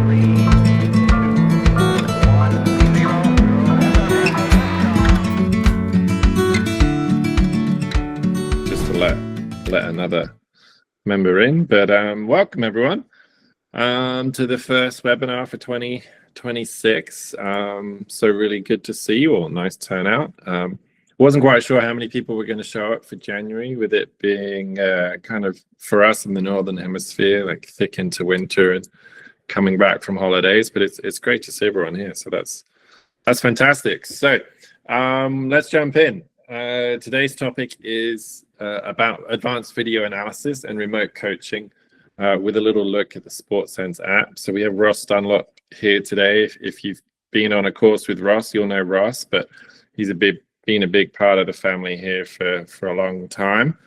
Just to let another member in, but welcome everyone to the first webinar for 2026. So really good to see you all. Nice turnout. Wasn't quite sure how many people were going to show up for January, with it being kind of, for us in the Northern Hemisphere, like thick into winter and coming back from holidays, but it's great to see everyone here. So that's fantastic. So let's jump in. Today's topic is about advanced video analysis and remote coaching with a little look at the Sportsense app. So we have Ross Dunlop here today. If you've been on a course with Ross, you'll know Ross, but he's been a big part of the family here for a long time,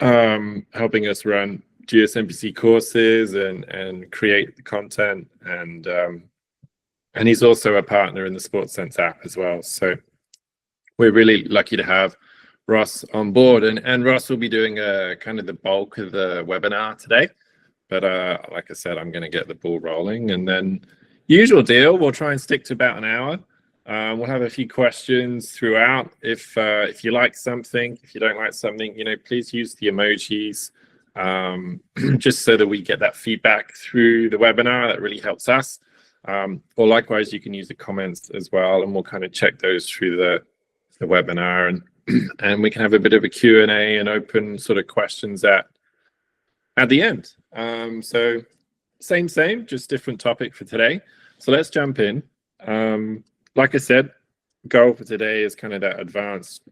helping us run GSMBC courses and create the content, and he's also a partner in the Sportsense app as well. So we're really lucky to have Ross on board, and Ross will be doing kind of the bulk of the webinar today. But like I said, I'm going to get the ball rolling, and then usual deal, we'll try and stick to about an hour. We'll have a few questions throughout. If you like something, if you don't like something, please use the emojis, just so that we get that feedback through the webinar. That really helps us. Or likewise, you can use the comments as well, and we'll kind of check those through the webinar, and we can have a bit of a Q&A and open sort of questions at the end. So same, just different topic for today. So let's jump in. Like I said, goal for today is kind of that advanced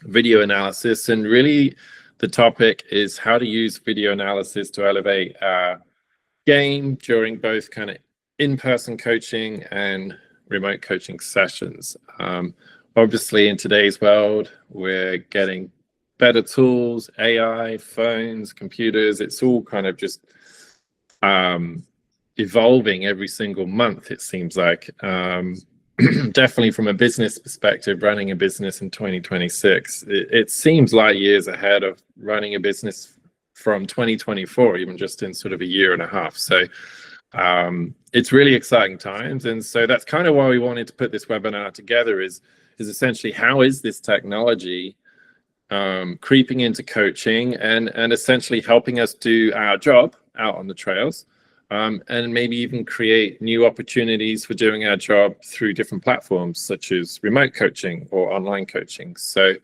video analysis, and really the topic is how to use video analysis to elevate our game during both kind of in-person coaching and remote coaching sessions. Obviously, in today's world, we're getting better tools, AI, phones, computers. It's all kind of just evolving every single month, it seems like. Definitely from a business perspective, running a business in 2026, it seems like years ahead of running a business from 2024, even just in sort of a year and a half. So it's really exciting times. And so that's kind of why we wanted to put this webinar together, is essentially how is this technology creeping into coaching and essentially helping us do our job out on the trails, and maybe even create new opportunities for doing our job through different platforms such as remote coaching or online coaching. So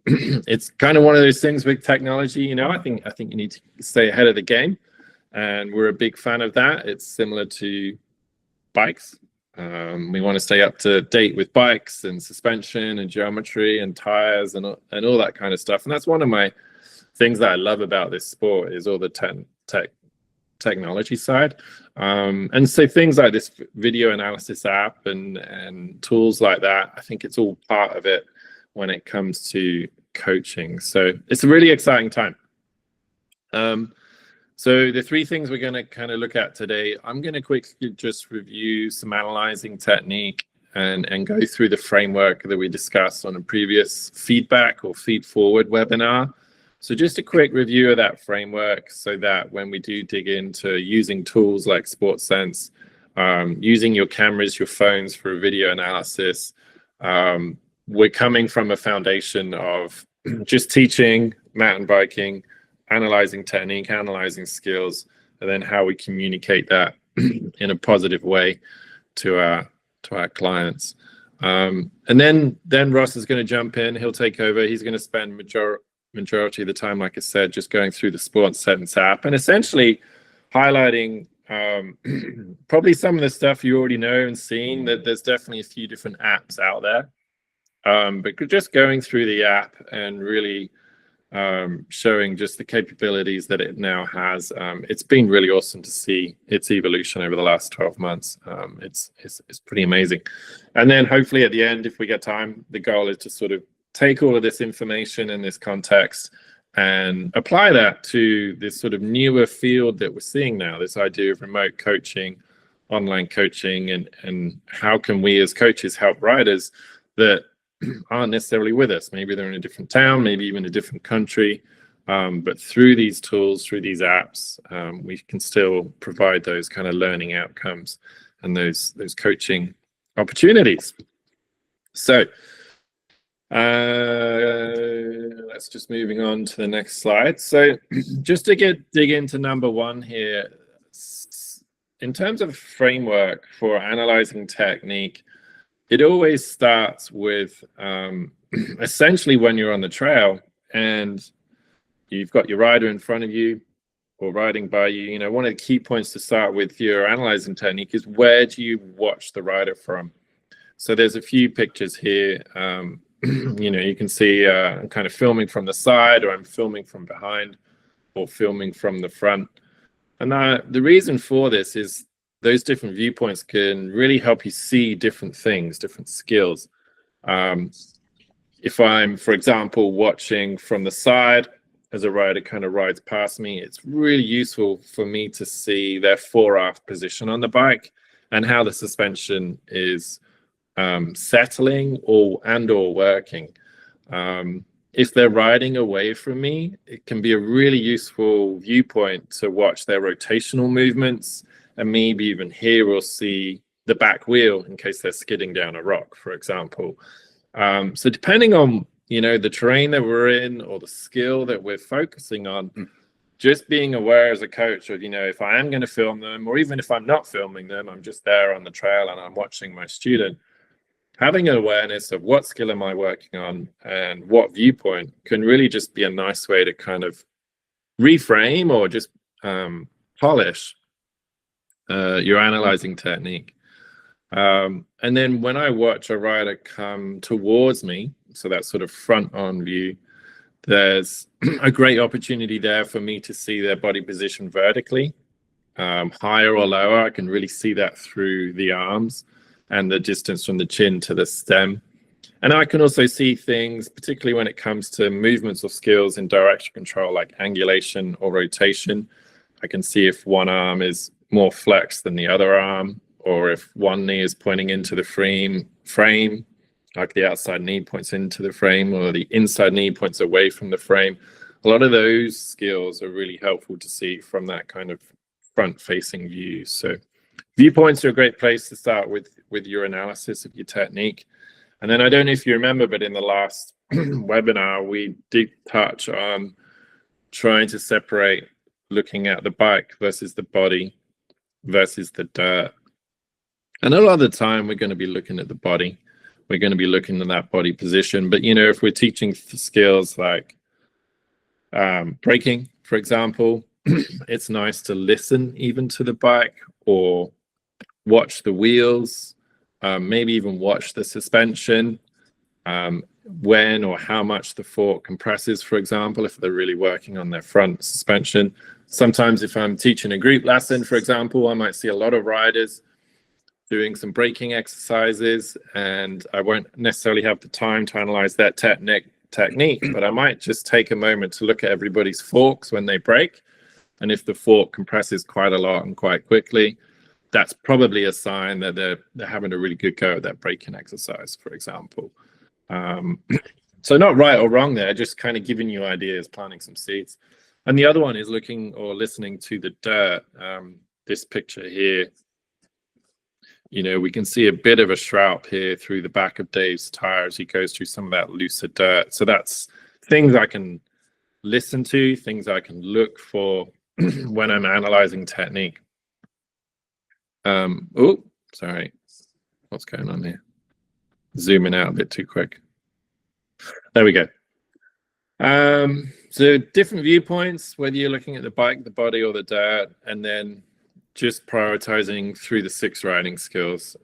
it's kind of one of those things with technology. I think you need to stay ahead of the game, and we're a big fan of that. It's similar to bikes. We want to stay up to date with bikes and suspension and geometry and tires and all that kind of stuff. And that's one of my things that I love about this sport, is all the technology side. And so things like this video analysis app and tools like that, I think it's all part of it when it comes to coaching. So it's a really exciting time. So the three things we're going to kind of look at today, I'm going to quickly just review some analyzing technique and go through the framework that we discussed on a previous feedback or feed forward webinar. So just a quick review of that framework, so that when we do dig into using tools like Sportsense, using your cameras, your phones for video analysis, we're coming from a foundation of just teaching mountain biking, analyzing technique, analyzing skills, and then how we communicate that in a positive way to our clients. And then Ross is going to jump in. He'll take over. He's going to spend majority of the time, like I said, just going through the Sportsense app and essentially highlighting probably some of the stuff you already know and seen. That there's definitely a few different apps out there, but just going through the app and really showing just the capabilities that it now has. It's been really awesome to see its evolution over the last 12 months. It's pretty amazing. And then hopefully at the end, if we get time, the goal is to sort of take all of this information and this context and apply that to this sort of newer field that we're seeing now, this idea of remote coaching, online coaching, and how can we as coaches help riders that aren't necessarily with us. Maybe they're in a different town, maybe even a different country, But through these tools, through these apps, we can still provide those kind of learning outcomes and those coaching opportunities. So let's just moving on to the next slide. So just to dig into number one here, in terms of framework for analyzing technique, it always starts with essentially when you're on the trail and you've got your rider in front of you or riding by you, you know, one of the key points to start with your analyzing technique is where do you watch the rider from? So there's a few pictures here. You know, you can see I'm kind of filming from the side, or I'm filming from behind, or filming from the front. And the reason for this is those different viewpoints can really help you see different things, different skills. If I'm, for example, watching from the side as a rider kind of rides past me, it's really useful for me to see their fore-aft position on the bike and how the suspension is settling or working. If they're riding away from me, it can be a really useful viewpoint to watch their rotational movements and maybe even hear or see the back wheel in case they're skidding down a rock, for example. So depending on, you know, the terrain that we're in or the skill that we're focusing on, just being aware as a coach of, you know, if I am going to film them, or even if I'm not filming them, I'm just there on the trail and I'm watching my student, having an awareness of what skill am I working on and what viewpoint can really just be a nice way to kind of reframe or just polish your analyzing technique. And then when I watch a rider come towards me, so that sort of front on view, there's a great opportunity there for me to see their body position vertically, higher or lower. I can really see that through the arms and the distance from the chin to the stem. And I can also see things, particularly when it comes to movements or skills in direction control, like angulation or rotation. I can see if one arm is more flexed than the other arm, or if one knee is pointing into the frame, like the outside knee points into the frame or the inside knee points away from the frame. A lot of those skills are really helpful to see from that kind of front-facing view. So viewpoints are a great place to start with your analysis of your technique. And then I don't know if you remember, but in the last webinar, we did touch on trying to separate looking at the bike versus the body versus the dirt. And a lot of the time, we're going to be looking at the body. We're going to be looking at that body position. But, you know, if we're teaching skills like braking, for example, it's nice to listen even to the bike or watch the wheels, maybe even watch the suspension, when or how much the fork compresses, for example, if they're really working on their front suspension. Sometimes if I'm teaching a group lesson, for example, I might see a lot of riders doing some braking exercises, and I won't necessarily have the time to analyze that technique, but I might just take a moment to look at everybody's forks when they brake. And if the fork compresses quite a lot and quite quickly, that's probably a sign that they're having a really good go at that braking exercise, for example. So not right or wrong there, just kind of giving you ideas, planting some seeds. And the other one is looking or listening to the dirt. This picture here, you know, we can see a bit of a shroud here through the back of Dave's tire as he goes through some of that looser dirt. So that's things I can listen to, things I can look for when I'm analyzing technique. Oh, sorry. What's going on here? Zooming out a bit too quick. There we go. So different viewpoints, whether you're looking at the bike, the body, or the dirt, and then just prioritizing through the 6 riding skills.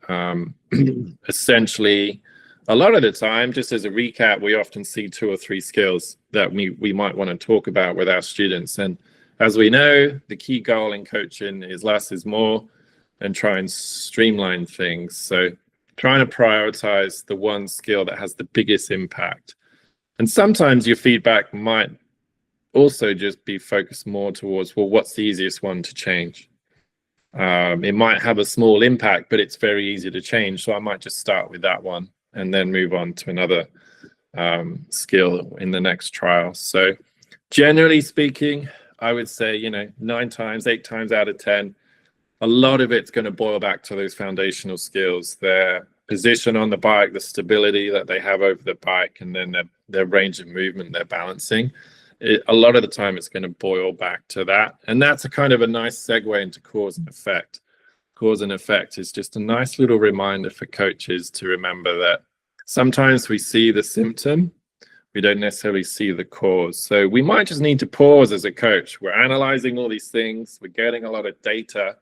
Essentially, a lot of the time, just as a recap, we often see 2 or 3 skills that we might want to talk about with our students. And as we know, the key goal in coaching is less is more, and try and streamline things. So trying to prioritize the one skill that has the biggest impact. And sometimes your feedback might also just be focused more towards, well, what's the easiest one to change? It might have a small impact, but it's very easy to change. So I might just start with that one and then move on to another skill in the next trial. So Generally speaking, I would say, 8 times out of 10, a lot of it's going to boil back to those foundational skills, their position on the bike, the stability that they have over the bike, and then their range of movement, their balancing. A lot of the time it's going to boil back to that. And that's a kind of a nice segue into cause and effect. Cause and effect is just a nice little reminder for coaches to remember that sometimes we see the symptom, we don't necessarily see the cause. So we might just need to pause as a coach. We're analyzing all these things, we're getting a lot of data.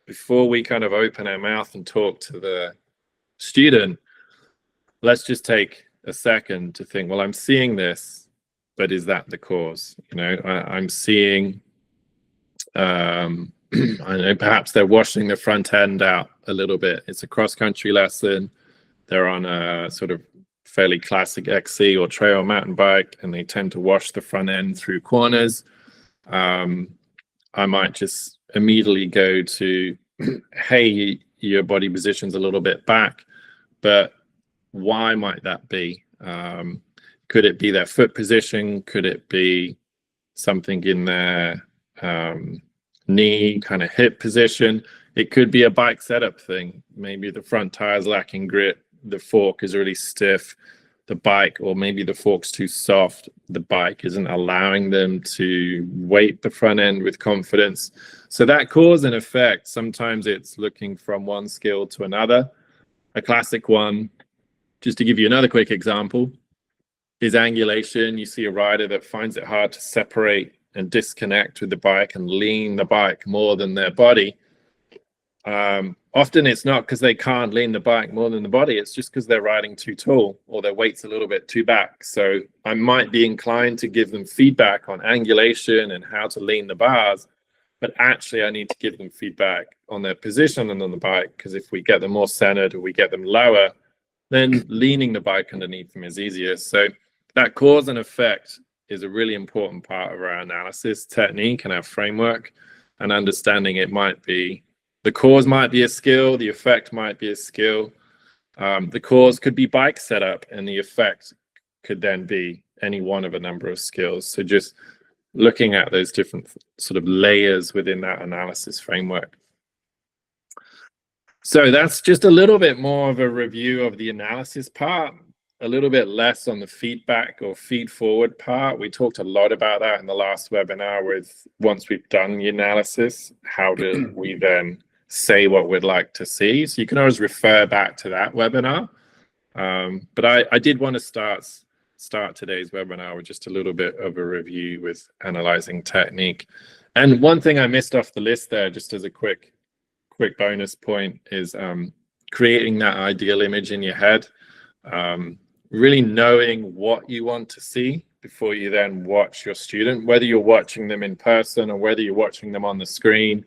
Before we kind of open our mouth and talk to the student, let's just take a second to think, well, I'm seeing this, but is that the cause? I'm seeing, I know perhaps they're washing the front end out a little bit. It's a cross-country lesson. They're on a sort of fairly classic XC or trail mountain bike, and they tend to wash the front end through corners. I might just immediately go to, hey, your body position's a little bit back, but why might that be? Could it be their foot position? Could it be something in their knee, kind of hip position? It could be a bike setup thing. Maybe the front tire's lacking grit, the fork is really stiff, the bike, or maybe the fork's too soft, the bike isn't allowing them to weight the front end with confidence. So that cause and effect, sometimes it's looking from one skill to another. A classic one, just to give you another quick example, is angulation. You see a rider that finds it hard to separate and disconnect with the bike and lean the bike more than their body. Often it's not because they can't lean the bike more than the body, it's just because they're riding too tall or their weight's a little bit too back. So I might be inclined to give them feedback on angulation and how to lean the bars, but actually I need to give them feedback on their position and on the bike, because if we get them more centered or we get them lower, then leaning the bike underneath them is easier. So that cause and effect is a really important part of our analysis technique and our framework, and understanding it might be, the cause might be a skill, the effect might be a skill. The cause could be bike setup, and the effect could then be any one of a number of skills. So just looking at those different sort of layers within that analysis framework. So that's just a little bit more of a review of the analysis part, a little bit less on the feedback or feed forward part. We talked a lot about that in the last webinar with, once we've done the analysis, how do we then say what we'd like to see? So you can always refer back to that webinar. But I did want to start today's webinar with just a little bit of a review with analyzing technique. And one thing I missed off the list there, just as a quick bonus point, is creating that ideal image in your head. Really knowing what you want to see before you then watch your student, whether you're watching them in person or whether you're watching them on the screen,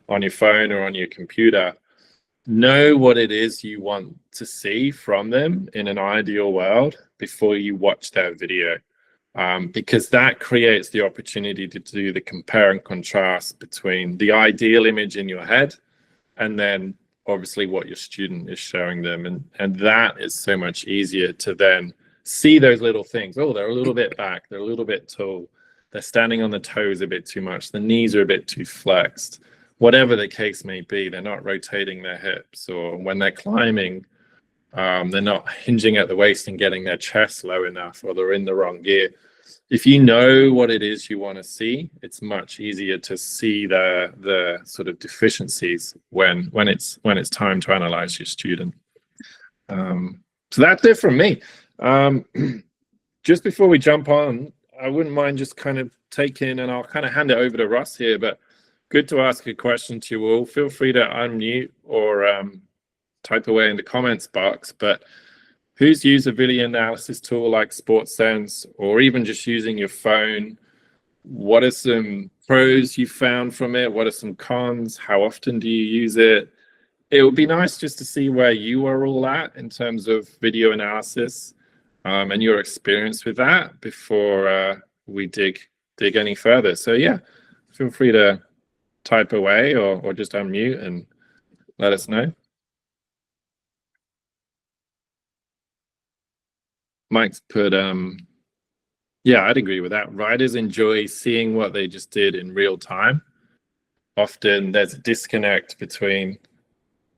on your phone or on your computer. Know what it is you want to see from them in an ideal world before you watch that video, because that creates the opportunity to do the compare and contrast between the ideal image in your head and then obviously what your student is showing them. And that is so much easier to then see those little things. Oh, they're a little bit back, they're a little bit tall, they're standing on the toes a bit too much, the knees are a bit too flexed. Whatever the case may be, they're not rotating their hips, or when they're climbing, they're not hinging at the waist and getting their chest low enough, or they're in the wrong gear. If you know what it is you want to see, it's much easier to see the sort of deficiencies when it's time to analyze your student. So that's it from me. Just before we jump on, I wouldn't mind just kind of taking, and I'll kind of hand it over to Ross here, but good to ask a question to you all. Feel free to unmute or type away in the comments box. But who's used a video analysis tool like Sportsense, or even just using your phone? What are some pros you found from it? What are some cons? How often do you use it? It would be nice just to see where you are all at in terms of video analysis and your experience with that before we dig any further. So yeah, feel free to type away or just unmute and let us know. Mike's put Yeah, I'd agree with that. Riders enjoy seeing what they just did in real time. Often there's a disconnect between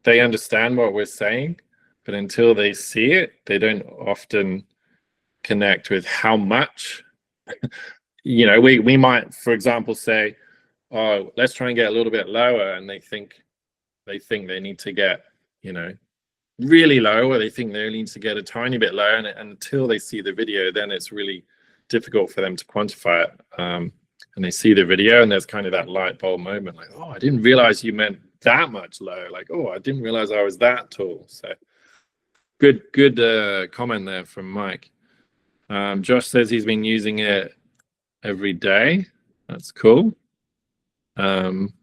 they understand what we're saying, but until they see it, they don't often connect with how much. We might, for example, say, oh, let's try and get a little bit lower, and they think they need to get, really low, or they think they need to get a tiny bit lower, and until they see the video, then it's really difficult for them to quantify it. And they see the video, and there's kind of that light bulb moment, like, oh, I didn't realize you meant that much low. Like, oh, I didn't realize I was that tall. So good comment there from Mike. Josh says he's been using it every day. That's cool. And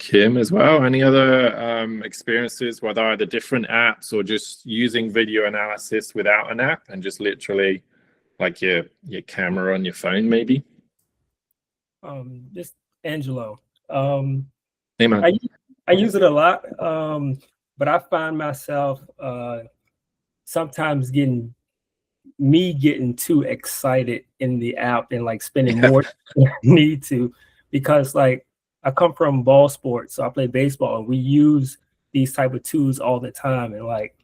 Kim as well. Any other experiences with either different apps or just using video analysis without an app and just literally like your camera on your phone, maybe? This Angelo. Hey, man. I use it a lot, but I find myself sometimes getting too excited in the app and like spending more than I need to, because like I come from ball sports, so I play baseball, and we use these type of tools all the time, and like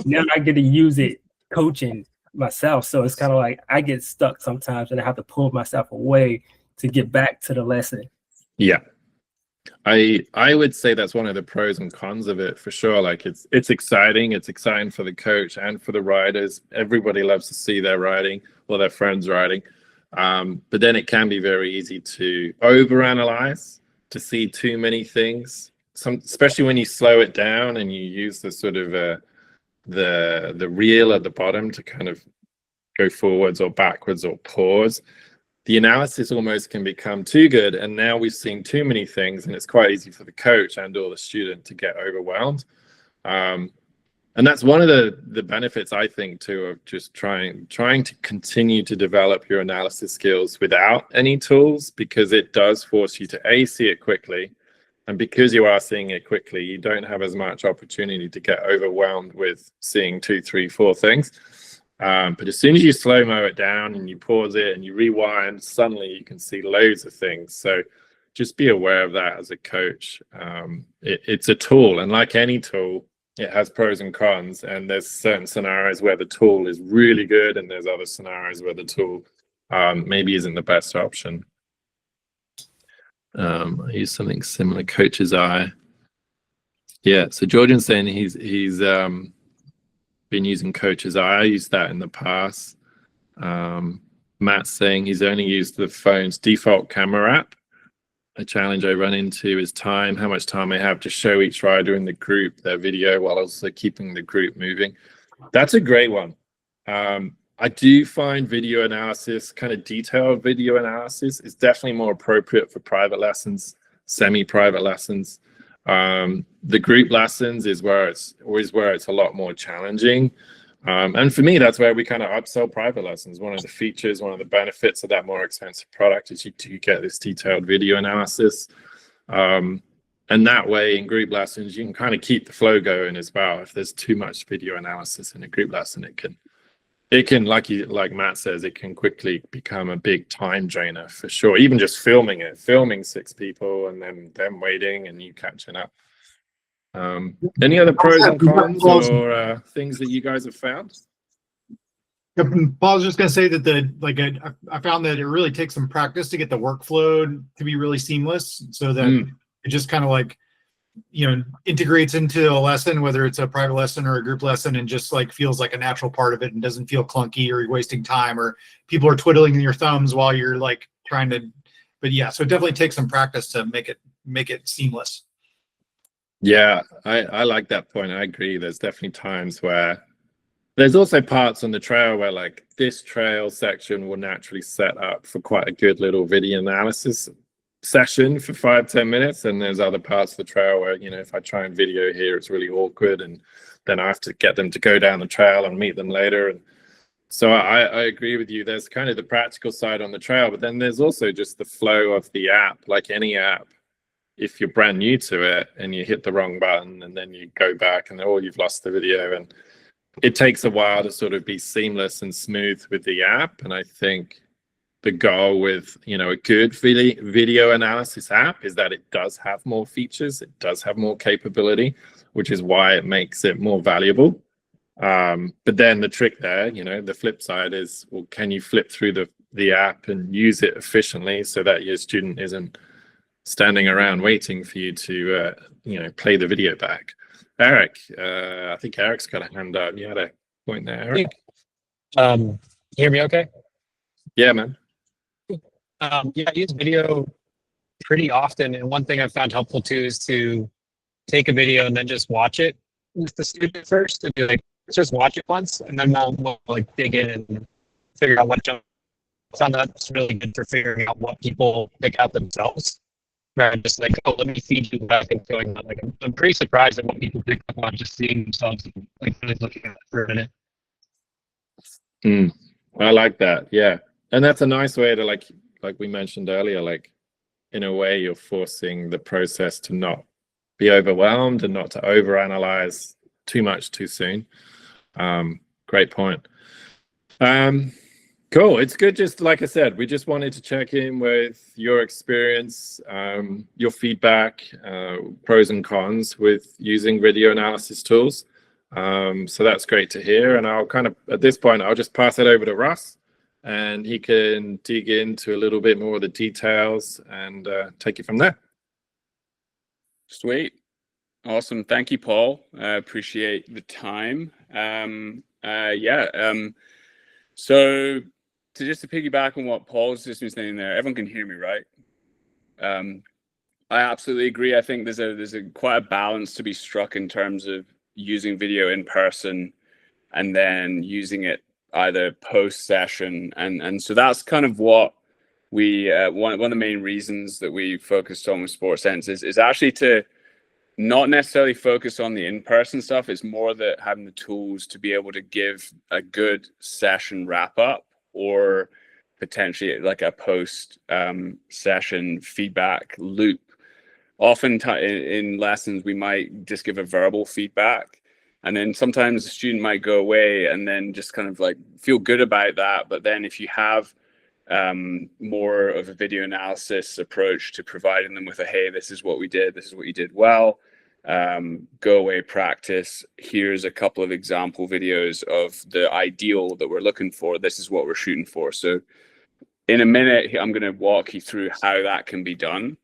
now I get to use it coaching myself, so it's kind of like I get stuck sometimes and I have to pull myself away to get back to the lesson. Yeah, I would say that's one of the pros and cons of it for sure. Like it's exciting. It's exciting for the coach and for the riders. Everybody loves to see their riding or their friends riding. But then it can be very easy to overanalyze, to see too many things. Especially when you slow it down and you use the sort of the reel at the bottom to kind of go forwards or backwards or pause. The analysis almost can become too good, and now we've seen too many things, and it's quite easy for the coach and or the student to get overwhelmed. And that's one of the benefits, I think, too, of just trying to continue to develop your analysis skills without any tools, because it does force you to see it quickly, and because you are seeing it quickly, you don't have as much opportunity to get overwhelmed with seeing 2, 3, 4 things. But as soon as you slow-mo it down and you pause it and you rewind, suddenly you can see loads of things. So just be aware of that as a coach. It's a tool, and like any tool, it has pros and cons, and there's certain scenarios where the tool is really good, and there's other scenarios where the tool maybe isn't the best option. I use something similar, Coach's Eye. Yeah, so Georgian's saying he's been using Coach's Eye. I used that in the past. Matt's saying he's only used the phone's default camera app. A challenge I run into is how much time I have to show each rider in the group their video while also keeping the group moving. That's a great one. I do find video analysis, kind of detailed video analysis, is definitely more appropriate for private lessons, semi-private lessons. The group lessons is where it's a lot more challenging. And for me, that's where we kind of upsell private lessons. One of the features, one of the benefits of that more expensive product is you get this detailed video analysis. And that way in group lessons, you can kind of keep the flow going as well. If there's too much video analysis in a group lesson, it can, like Matt says, it can quickly become a big time drainer for sure. Even just filming 6 people and then them waiting and you catching up. Any other pros and cons or things that you guys have found? Paul was just going to say that I found that it really takes some practice to get the workflow to be really seamless, so that it just kind of like, integrates into a lesson, whether it's a private lesson or a group lesson, and just like feels like a natural part of it and doesn't feel clunky or you're wasting time or people are twiddling your thumbs while you're like trying to. But yeah, so it definitely takes some practice to make it seamless. Yeah, I like that point. I agree. There's definitely times where there's also parts on the trail where like this trail section will naturally set up for quite a good little video analysis session for 5-10 minutes, and there's other parts of the trail where if I try and video here, it's really awkward, and then I have to get them to go down the trail and meet them later. And so I agree with you. There's kind of the practical side on the trail, but then there's also just the flow of the app. Like any app, if you're brand new to it and you hit the wrong button and then you go back and you've lost the video, and it takes a while to sort of be seamless and smooth with the app. And I think the goal with, you know, a good video analysis app is that it does have more features, it does have more capability, which is why it makes it more valuable. But then the trick there, you know, the flip side is, well, can you flip through the app and use it efficiently so that your student isn't standing around waiting for you to, you know, play the video back? Eric, I think Eric's got a hand up. You had a point there, Eric. Hear me okay? Yeah, man. Yeah, I use video pretty often, and one thing I've found helpful too is to take a video and then just watch it with the student first, and be like, let's just watch it once, and then we'll like dig in and figure out what jumps. I found that's really good for figuring out what people pick out themselves, rather than just like, oh, let me feed you what I think's going on. Like, I'm pretty surprised at what people pick up on just seeing themselves and like really looking at it for a minute. I like that. Yeah, and that's a nice way to like we mentioned earlier, like in a way you're forcing the process to not be overwhelmed and not to overanalyze too much too soon. Great point. Cool. It's good. Just like I said, we just wanted to check in with your experience, your feedback, pros and cons with using video analysis tools. So that's great to hear. And I'll kind of, at this point, I'll just pass it over to Russ, and he can dig into a little bit more of the details and take it from there. Sweet. Awesome. Thank you, Paul. I appreciate the time. So to piggyback on what Paul's just been saying there, everyone can hear me, right? I absolutely agree. I think there's quite a balance to be struck in terms of using video in person and then using it either post session. And so that's kind of what we, one of the main reasons that we focused on with Sportsense is actually to not necessarily focus on the in-person stuff. It's more that having the tools to be able to give a good session wrap up, or potentially like a post session feedback loop. Often in lessons, we might just give a verbal feedback, and then sometimes the student might go away and then just kind of like feel good about that. But then if you have more of a video analysis approach to providing them with a, hey, this is what we did, this is what you did well, go away, practice, here's a couple of example videos of the ideal that we're looking for, this is what we're shooting for. So in a minute, I'm going to walk you through how that can be done.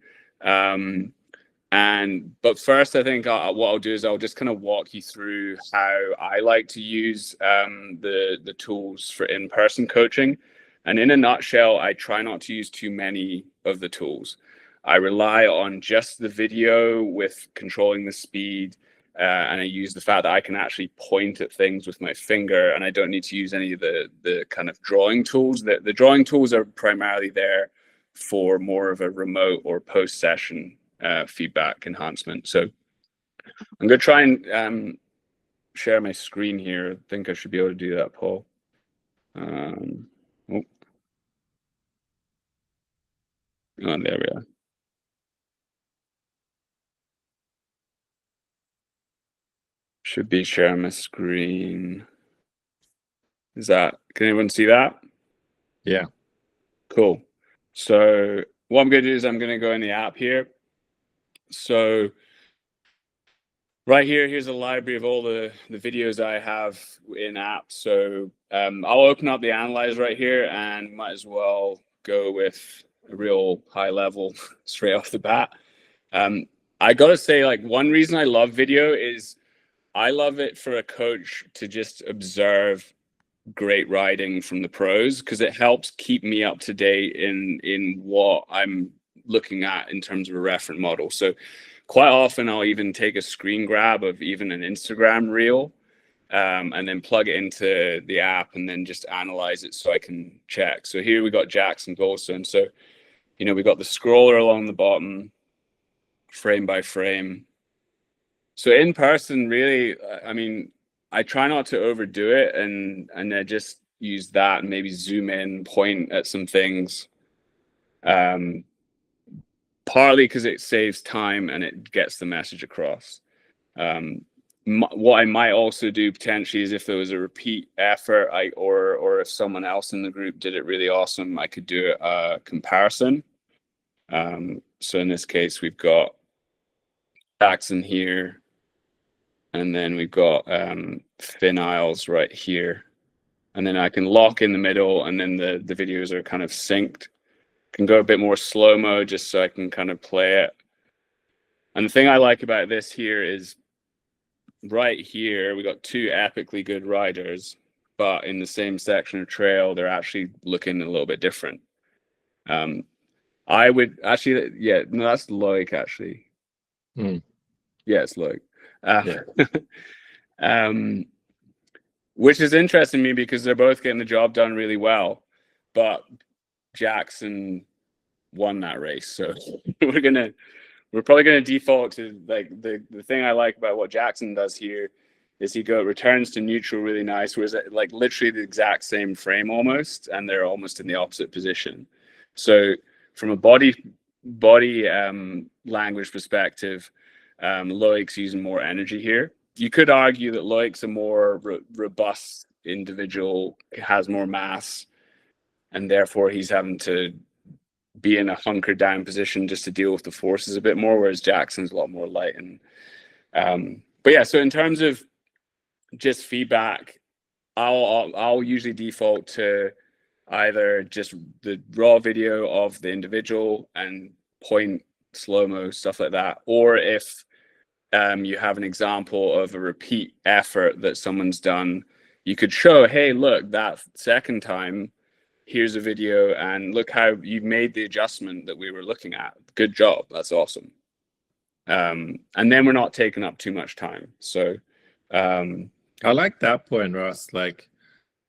But first, I think what I'll do is I'll just kind of walk you through how I like to use the tools for in-person coaching. And in a nutshell, I try not to use too many of the tools. I rely on just the video with controlling the speed, and I use the fact that I can actually point at things with my finger, and I don't need to use any of the kind of drawing tools. The drawing tools are primarily there for more of a remote or post-session feedback enhancement. So I'm going to try and share my screen here. I think I should be able to do that, Paul. Oh, there we are. Should be sharing my screen. Can anyone see that? Yeah. Cool. So what I'm going to do is I'm going to go in the app here. So right here's a library of all the videos I have in app. So I'll open up the analyzer right here, and might as well go with a real high level straight off the bat. I got to say, like, one reason I love video is I love it for a coach to just observe great riding from the pros, because it helps keep me up to date in what I'm looking at in terms of a reference model. So quite often I'll even take a screen grab of even an Instagram reel, and then plug it into the app and then just analyze it so I can check. So here we got Jackson Goldstone. So, you know, we got the scroller along the bottom, frame by frame. So in person, really, I mean, I try not to overdo it, and I just use that and maybe zoom in, point at some things. Partly because it saves time and it gets the message across. what I might also do potentially is if there was a repeat effort, or if someone else in the group did it really awesome, I could do a comparison. So in this case, we've got Jackson here, and then we've got Finn Isles right here, and then I can lock in the middle, and then the videos are kind of synced. Can go a bit more slow-mo just so I can kind of play it. And the thing I like about this here is right here, we got two epically good riders, but in the same section of trail, they're actually looking a little bit different. I would actually, yeah, no, that's Loic actually. Yeah, it's Loic. Which is interesting to me because they're both getting the job done really well, but Jackson won that race. So we're probably gonna default to like the thing I like about what Jackson does here is he returns to neutral really nice, whereas like literally the exact same frame almost, and they're almost in the opposite position. So from a body language perspective, Loic's using more energy here. You could argue that Loic's a more robust individual, has more mass, and therefore he's having to be in a hunkered down position just to deal with the forces a bit more, whereas Jackson's a lot more light. And but yeah, so in terms of just feedback, I'll usually default to either just the raw video of the individual and point slow-mo, stuff like that, or if you have an example of a repeat effort that someone's done, you could show, hey, look, that second time, here's a video, and look how you made the adjustment that we were looking at. Good job. That's awesome. And then we're not taking up too much time. So I like that point, Ross. Like,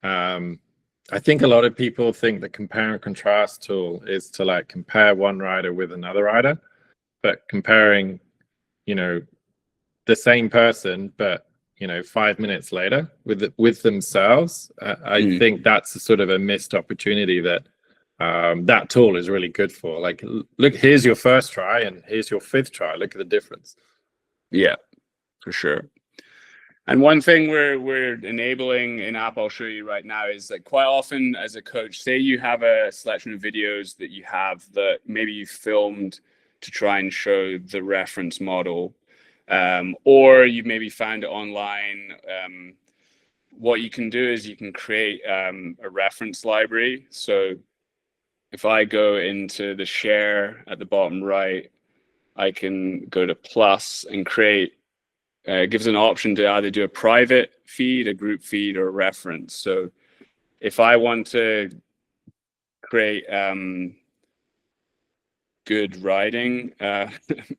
I think a lot of people think the compare and contrast tool is to like compare one rider with another rider, but comparing, you know, the same person, but 5 minutes later with themselves, I think that's a sort of a missed opportunity that that tool is really good for. Like, look, here's your first try and here's your fifth try. Look at the difference. Yeah, for sure. And one thing we're enabling in app I'll show you right now is like quite often as a coach, say you have a selection of videos that you have that maybe you filmed to try and show the reference model, or you've maybe found it online. What you can do is you can create a reference library. So if I go into the share at the bottom right, I can go to plus and create. It gives an option to either do a private feed, a group feed, or a reference. So if I want to create good riding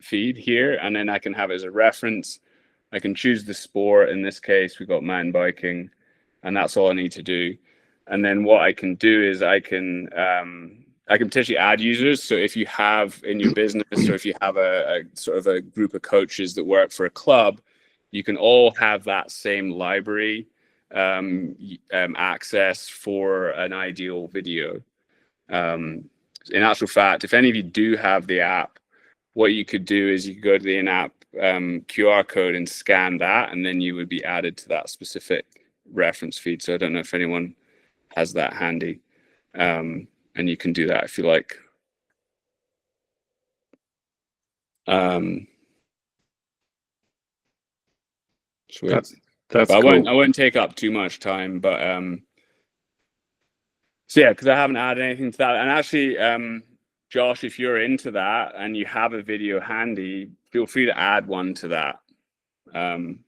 feed here, and then I can have it as a reference, I can choose the sport. In this case, we've got mountain biking, and that's all I need to do. And then what I can do is I can potentially add users. So if you have in your business, or if you have a sort of a group of coaches that work for a club, you can all have that same library access for an ideal video. In actual fact, if any of you do have the app, what you could do is you could go to the in-app QR code and scan that, and then you would be added to that specific reference feed. So I don't know if anyone has that handy. And you can do that if you like. That's cool. cool. I won't take up too much time, but so yeah, because I haven't added anything to that. And actually, Josh, if you're into that and you have a video handy, feel free to add one to that. And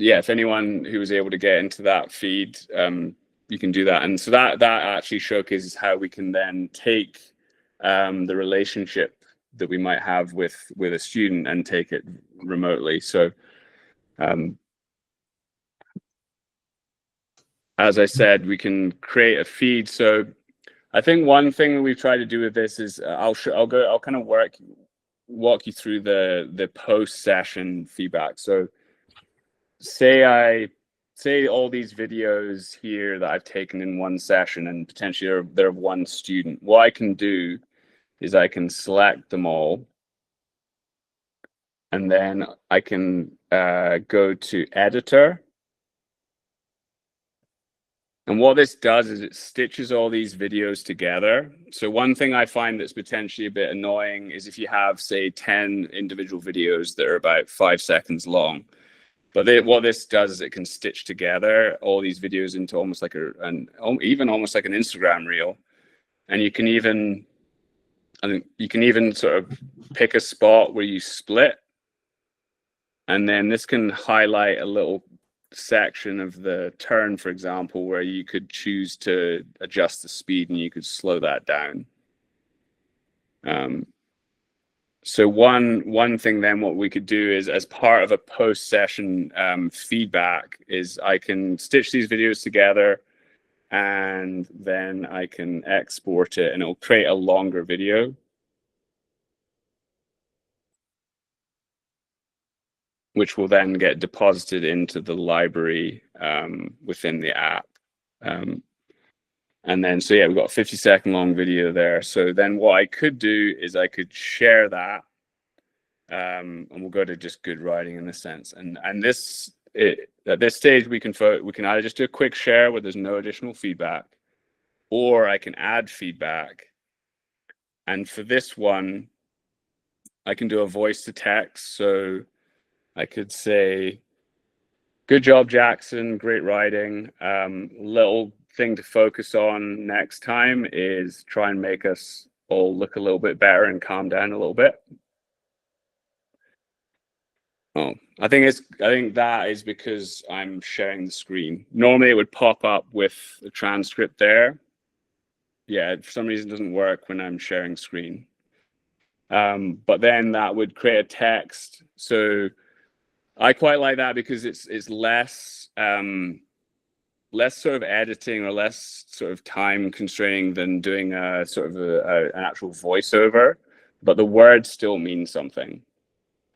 yeah, if anyone who was able to get into that feed, you can do that. And so that actually showcases how we can then take the relationship that we might have with a student and take it remotely. So as I said, we can create a feed. So I think one thing that we've tried to do with this is I'll kind of walk you through the post session feedback. So say all these videos here that I've taken in one session and potentially they're one student. What I can do is I can select them all, and then I can go to editor. And what this does is it stitches all these videos together. So one thing I find that's potentially a bit annoying is if you have, say, 10 individual videos that are about 5 seconds long. But what this does is it can stitch together all these videos into almost like even almost like an Instagram reel. And you can even sort of pick a spot where you split. And then this can highlight a little section of the turn, for example, where you could choose to adjust the speed and you could slow that down. So one thing then what we could do is, as part of a post-session feedback, is I can stitch these videos together and then I can export it and it'll create a longer video. Which will then get deposited into the library within the app. And then, so yeah, we've got a 50-second long video there. So then what I could do is I could share that, and we'll go to just good writing in this sense. And at this stage, we can either just do a quick share where there's no additional feedback, or I can add feedback. And for this one, I can do a voice to text. So I could say, good job, Jackson, great writing. Little thing to focus on next time is try and make us all look a little bit better and calm down a little bit. Oh, I think that is because I'm sharing the screen. Normally it would pop up with a transcript there. Yeah, for some reason it doesn't work when I'm sharing screen. But then that would create a text. So I quite like that because it's less sort of editing or less sort of time constraining than doing a sort of an actual voiceover, but the words still mean something,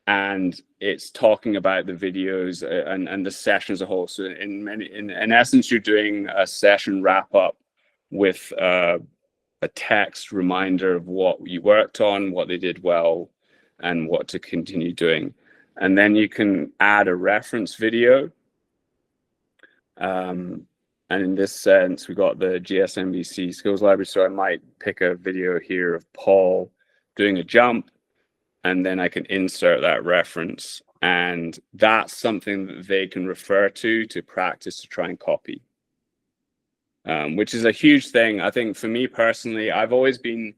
and it's talking about the videos and the session as a whole. So in essence, you're doing a session wrap up with a text reminder of what you worked on, what they did well, and what to continue doing. And then you can add a reference video. And in this sense, we got the GSMBC skills library. So I might pick a video here of Paul doing a jump, and then I can insert that reference. And that's something that they can refer to practice, to try and copy, which is a huge thing. I think for me personally, I've always been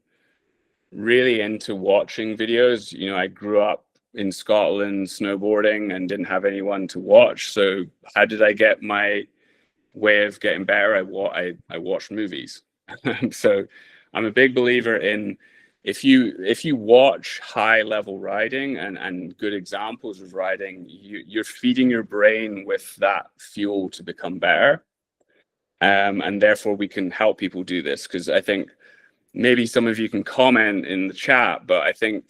really into watching videos. You know, I grew up in Scotland snowboarding and didn't have anyone to watch. So how did I get my way of getting better? I watched movies. So I'm a big believer in, if you watch high level riding and good examples of riding, you're feeding your brain with that fuel to become better. And therefore we can help people do this, because I think maybe some of you can comment in the chat, but I think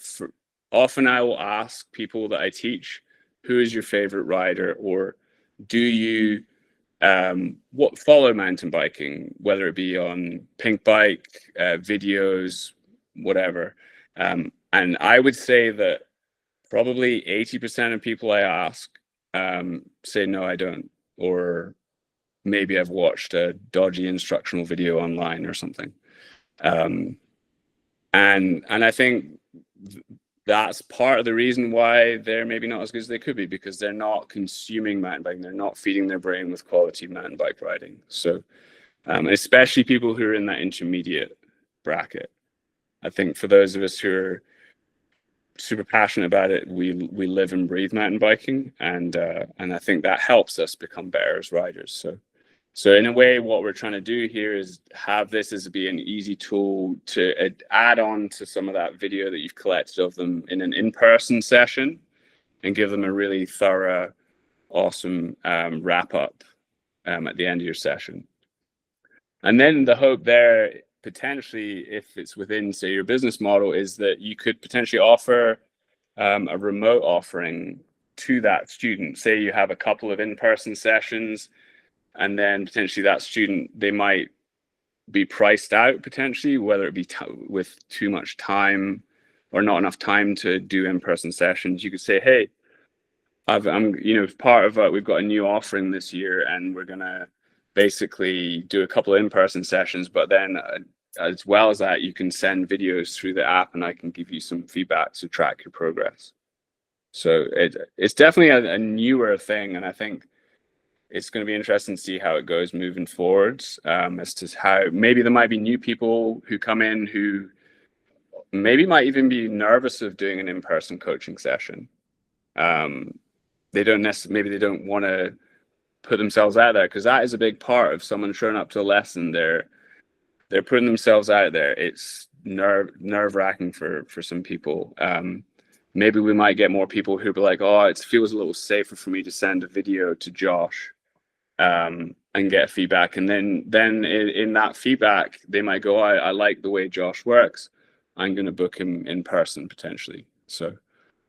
often I will ask people that I teach, who is your favorite rider, or do you follow mountain biking, whether it be on Pink Bike, videos, whatever. And I would say that probably 80% of people I ask say, no, I don't, or maybe I've watched a dodgy instructional video online or something. And I think that's part of the reason why they're maybe not as good as they could be, because they're not consuming mountain biking. They're not feeding their brain with quality mountain bike riding. So especially people who are in that intermediate bracket. I think for those of us who are super passionate about it, we live and breathe mountain biking, and I think that helps us become better as riders. So in a way, what we're trying to do here is have this as be an easy tool to add on to some of that video that you've collected of them in an in-person session, and give them a really thorough, awesome wrap up at the end of your session. And then the hope there, potentially, if it's within, say, your business model, is that you could potentially offer a remote offering to that student. Say you have a couple of in-person sessions, and then potentially that student, they might be priced out potentially, whether it be with too much time or not enough time to do in-person sessions. You could say, hey, I'm, you know, part of we've got a new offering this year, and we're gonna basically do a couple of in-person sessions, but then as well as that, you can send videos through the app, and I can give you some feedback to track your progress. So it's definitely a newer thing, and I think it's going to be interesting to see how it goes moving forwards, as to how maybe there might be new people who come in who maybe might even be nervous of doing an in-person coaching session. They don't necessarily, maybe they don't want to put themselves out there, because that is a big part of someone showing up to a lesson. They're putting themselves out there. It's nerve-wracking for some people. Maybe we might get more people who be like, oh, it feels a little safer for me to send a video to Josh, and get feedback. And then in that feedback, they might go, I like the way Josh works. I'm going to book him in person potentially. So,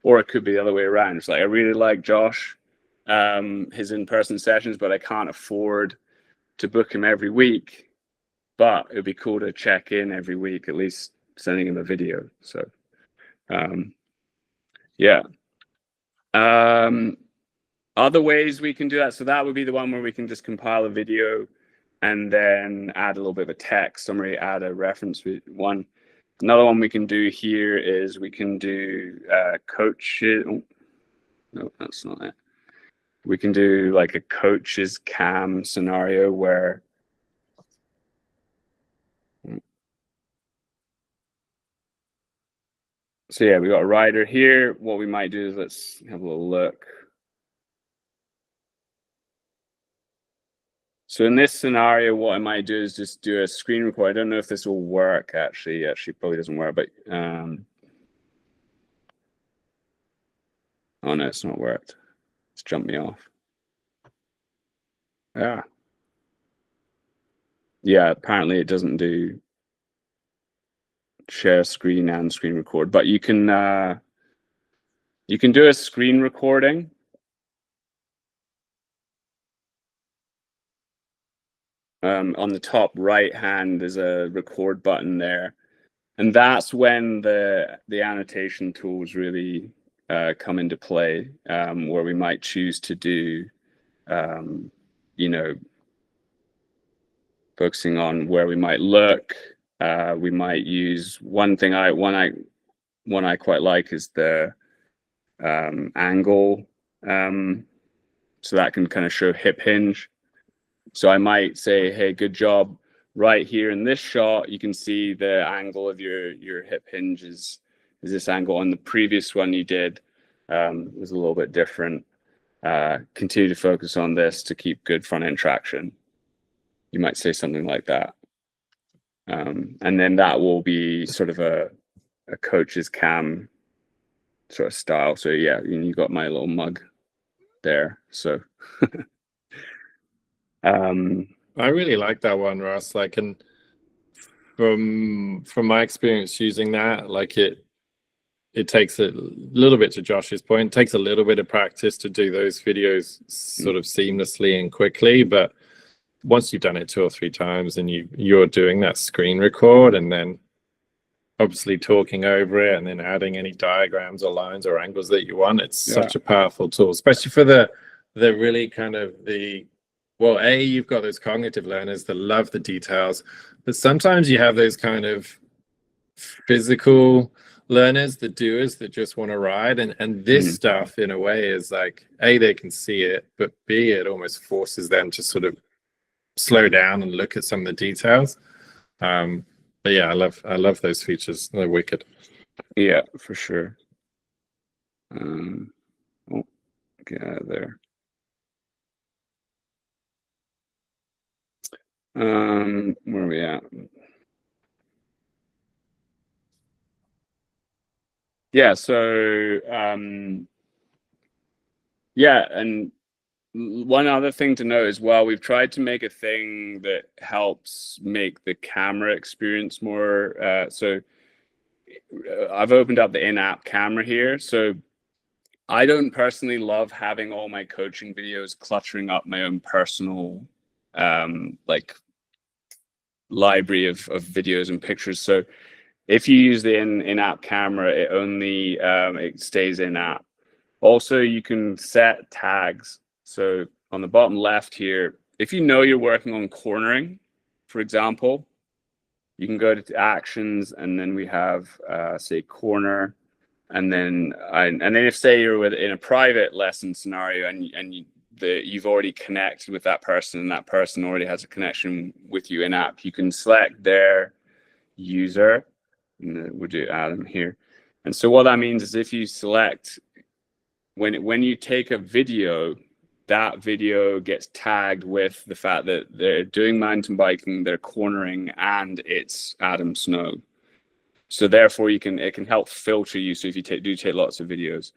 or it could be the other way around. It's like, I really like Josh, his in-person sessions, but I can't afford to book him every week. But it'd be cool to check in every week, at least sending him a video. So, yeah. Other ways we can do that. So that would be the one where we can just compile a video and then add a little bit of a text summary, add a reference one. Another one we can do here is we can do coaches. Oh, no, that's not it. We can do like a coach's cam scenario where so yeah, we got a rider here. What we might do is let's have a little look. So in this scenario, what I might do is just do a screen record. I don't know if this will work actually. Actually, probably doesn't work, but oh no, it's not worked. It's jumped me off. Yeah, apparently it doesn't do share screen and screen record, but you can do a screen recording. On the top right hand, there's a record button there, and that's when the annotation tools really come into play, where we might choose to do, you know, focusing on where we might look. We might use one I quite like is the angle, so that can kind of show hip hinge. So I might say, hey, good job. Right here in this shot, you can see the angle of your hip hinge is this angle. On the previous one you did was a little bit different. Continue to focus on this to keep good front end traction. You might say something like that. And then that will be sort of a coach's cam sort of style. So yeah, you got my little mug there. So I really like that one, Ross. Like, and from my experience using that, like it takes a little bit, to Josh's point, takes a little bit of practice to do those videos sort of seamlessly and quickly. But once you've done it 2 or 3 times and you're doing that screen record and then obviously talking over it and then adding any diagrams or lines or angles that you want, it's such a powerful tool, especially for the really kind of well, you've got those cognitive learners that love the details, but sometimes you have those kind of physical learners, the doers that just want to ride, and this stuff in a way is like, A, they can see it, but B, it almost forces them to sort of slow down and look at some of the details. But yeah, I love those features. They're wicked. Yeah, for sure. Get out of there. Where are we at? Yeah, so yeah, and one other thing to note as well, we've tried to make a thing that helps make the camera experience more. So I've opened up the in-app camera here. So I don't personally love having all my coaching videos cluttering up my own personal like library of videos and pictures. So if you use the in-app camera, it only it stays in-app. Also, you can set tags. So on the bottom left here, if you know you're working on cornering, for example, you can go to actions, and then we have say corner, and then if say you're in a private lesson scenario and you've already connected with that person and that person already has a connection with you in app, you can select their user, and we'll do Adam here. And so what that means is if you select, when you take a video, that video gets tagged with the fact that they're doing mountain biking, they're cornering, and it's Adam Snow. So therefore it can help filter you. So if you do take lots of videos.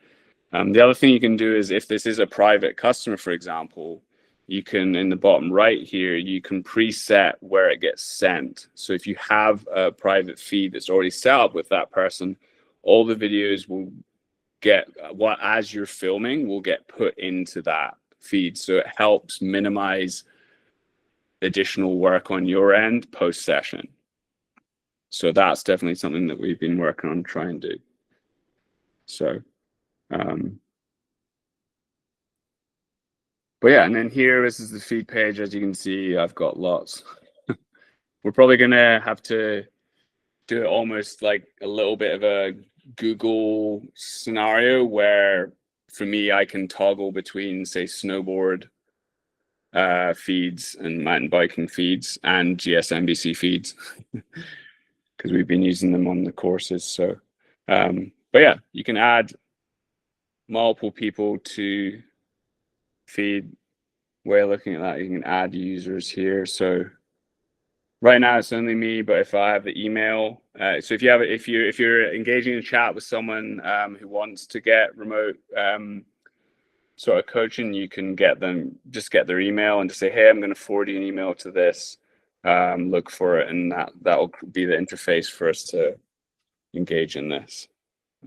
The other thing you can do is if this is a private customer, for example, you can, in the bottom right here, you can preset where it gets sent. So if you have a private feed that's already set up with that person, all the videos will get, as you're filming, will get put into that feed. So it helps minimize additional work on your end post session. So that's definitely something that we've been working on trying to do. So, but yeah, and then here, this is the feed page. As you can see, I've got lots. We're probably gonna have to do it almost like a little bit of a Google scenario where, for me, I can toggle between, say, snowboard feeds and mountain biking feeds and GSMBC feeds because we've been using them on the courses. So, but yeah, you can add multiple people to feed. Way of looking at that, you can add users here. So right now it's only me, but if I have the email, so if you're engaging in a chat with someone who wants to get remote sort of coaching, you can get their email and just say, hey, I'm going to forward you an email to this, look for it, and that'll be the interface for us to engage in this.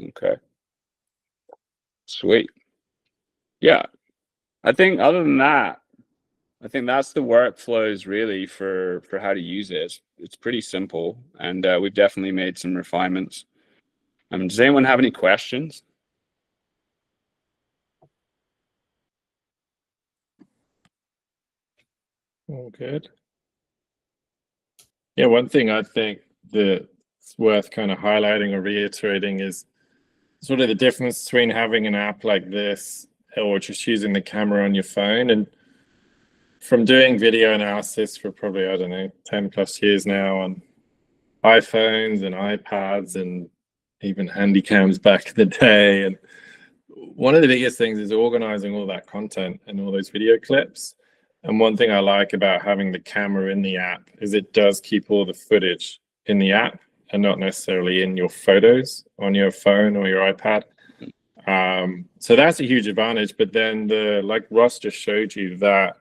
Okay, sweet. Yeah, I think other than that, I think that's the workflows really for how to use it. It's pretty simple, and we've definitely made some refinements. Does anyone have any questions? All good. Yeah, one thing I think that's worth kind of highlighting or reiterating is sort of the difference between having an app like this or just using the camera on your phone. And from doing video analysis for probably, I don't know, 10 plus years now on iPhones and iPads and even handycams back in the day. And one of the biggest things is organizing all that content and all those video clips. And one thing I like about having the camera in the app is it does keep all the footage in the app and not necessarily in your photos on your phone or your iPad. So that's a huge advantage. But then like Ross just showed you, that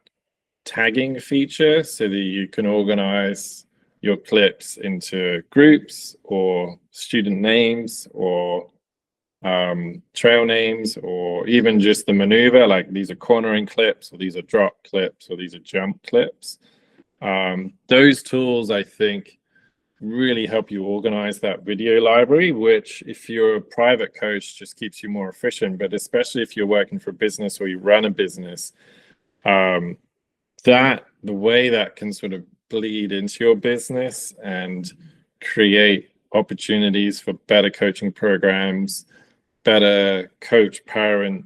tagging feature so that you can organize your clips into groups or student names or trail names, or even just the maneuver, like these are cornering clips or these are drop clips or these are jump clips. Those tools, I think, really help you organize that video library, which if you're a private coach just keeps you more efficient, but especially if you're working for a business or you run a business, the way that can sort of bleed into your business and create opportunities for better coaching programs, better coach parent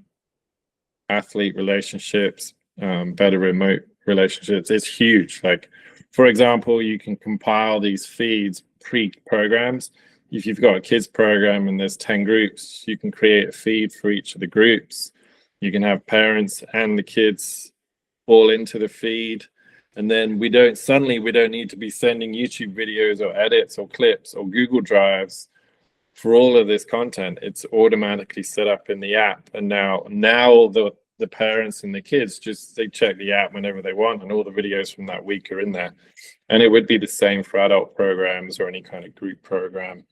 athlete relationships, better remote relationships, it's huge. Like, for example, you can compile these feeds pre-programs. If you've got a kids program and there's 10 groups, you can create a feed for each of the groups. You can have parents and the kids all into the feed, and then we don't need to be sending YouTube videos or edits or clips or Google Drives for all of this content. It's automatically set up in the app, and now the parents and the kids they check the app whenever they want, and all the videos from that week are in there. And it would be the same for adult programs or any kind of group program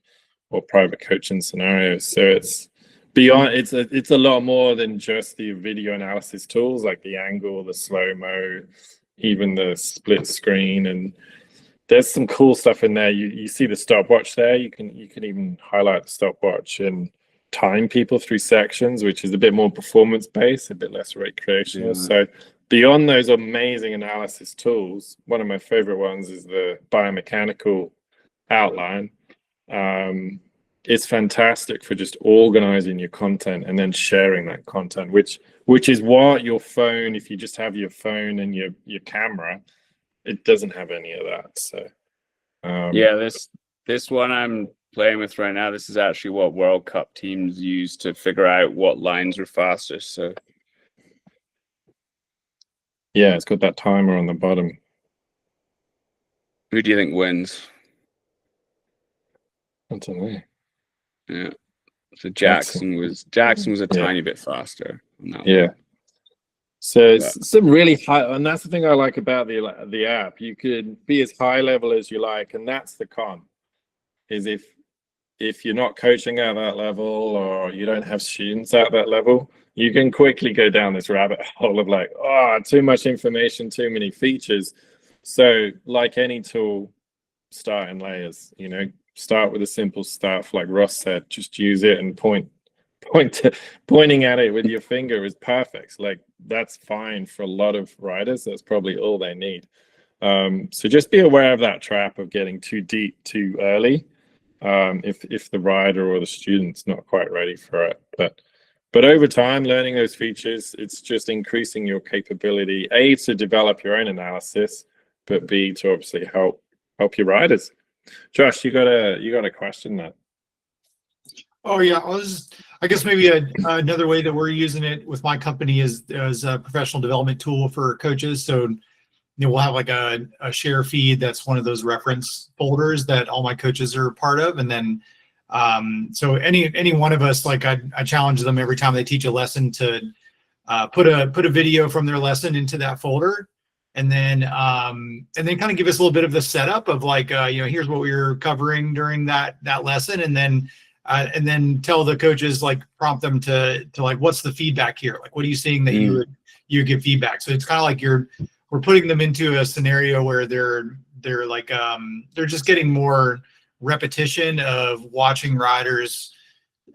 or private coaching scenarios. So it's beyond, it's a lot more than just the video analysis tools, like the angle, the slow-mo, even the split screen. And there's some cool stuff in there. You see the stopwatch there. You can even highlight the stopwatch and time people through sections, which is a bit more performance based, a bit less recreational. Yeah. So beyond those amazing analysis tools, one of my favorite ones is the biomechanical outline. It's fantastic for just organizing your content and then sharing that content, which is what your phone, if you just have your phone and your camera, it doesn't have any of that. So yeah, this one I'm playing with right now, this is actually what World Cup teams use to figure out what lines are fastest. So yeah, it's got that timer on the bottom. who do you think wins? I don't know. Yeah. So Jackson was a tiny bit faster on that yeah one. So it's some really high, and that's the thing I like about the app. You could be as high level as you like, and that's the con, is if you're not coaching at that level or you don't have students at that level, you can quickly go down this rabbit hole of like, oh, too much information, too many features. So like any tool, start in layers, start with the simple stuff. Like Ross said, just use it and pointing at it with your finger is perfect. Like that's fine for a lot of riders. That's probably all they need. So just be aware of that trap of getting too deep too early. If the rider or the student's not quite ready for it, but over time, learning those features, it's just increasing your capability, A, to develop your own analysis, but B, to obviously help your riders. Josh, you got a question there. Oh yeah, I guess maybe another way that we're using it with my company is as a professional development tool for coaches. So we'll have like a share feed that's one of those reference folders that all my coaches are part of, and then so any one of us, like I challenge them every time they teach a lesson to put a video from their lesson into that folder, and then kind of give us a little bit of the setup of like here's what we were covering during that lesson, and then tell the coaches, like prompt them to like, what's the feedback here? Like, what are you seeing that you would give feedback? So it's kind of like we're putting them into a scenario where they're like they're just getting more repetition of watching riders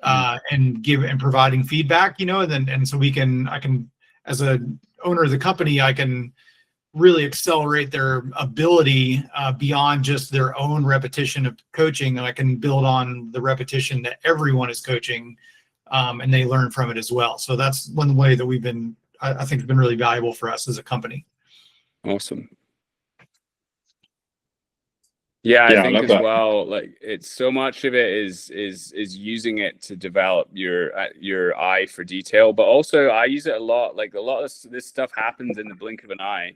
and providing feedback, and so I can, as a owner of the company, I can really accelerate their ability beyond just their own repetition of coaching, and I can build on the repetition that everyone is coaching, and they learn from it as well. So that's one way that I think has been really valuable for us as a company. Awesome. Yeah, I think as well, like it's so much of it is using it to develop your eye for detail, but also I use it a lot. Like a lot of this stuff happens in the blink of an eye,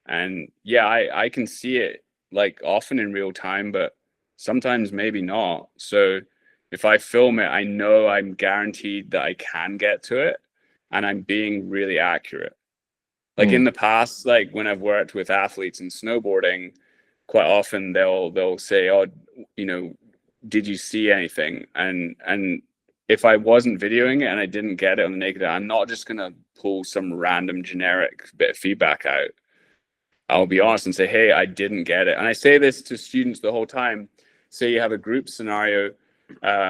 and yeah, I can see it like often in real time, but sometimes maybe not. So if I film it, I know I'm guaranteed that I can get to it, and I'm being really accurate. Like in the past, like when I've worked with athletes in snowboarding, quite often they'll say, oh, did you see anything? And if I wasn't videoing it and I didn't get it on the naked eye, I'm not just gonna pull some random generic bit of feedback out. I'll be honest and say, hey, I didn't get it. And I say this to students the whole time. Say you have a group scenario,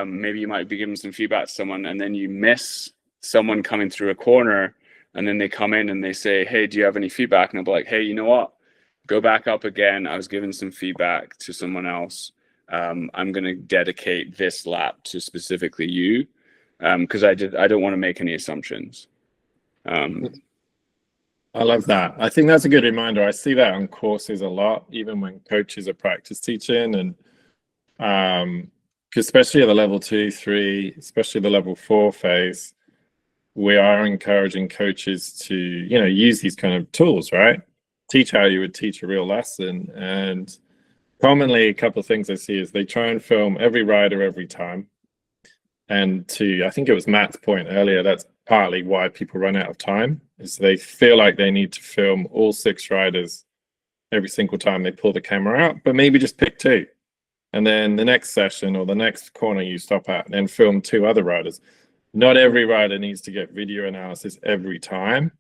maybe you might be giving some feedback to someone, and then you miss someone coming through a corner, and then they come in and they say, hey, do you have any feedback? And I'll be like, hey, you know what? Go back up again. I was giving some feedback to someone else. I'm going to dedicate this lap to specifically you, because I don't want to make any assumptions. I love that. I think that's a good reminder. I see that on courses a lot, even when coaches are practice teaching, and especially at the level 2, 3, especially the level 4 phase, we are encouraging coaches to, use these kind of tools, right? Teach how you would teach a real lesson. And commonly, a couple of things I see is they try and film every rider every time. And I think it was Matt's point earlier, that's partly why people run out of time, is they feel like they need to film all 6 riders every single time they pull the camera out, but maybe just pick 2. And then the next session or the next corner you stop at, and then film 2 other riders. Not every rider needs to get video analysis every time.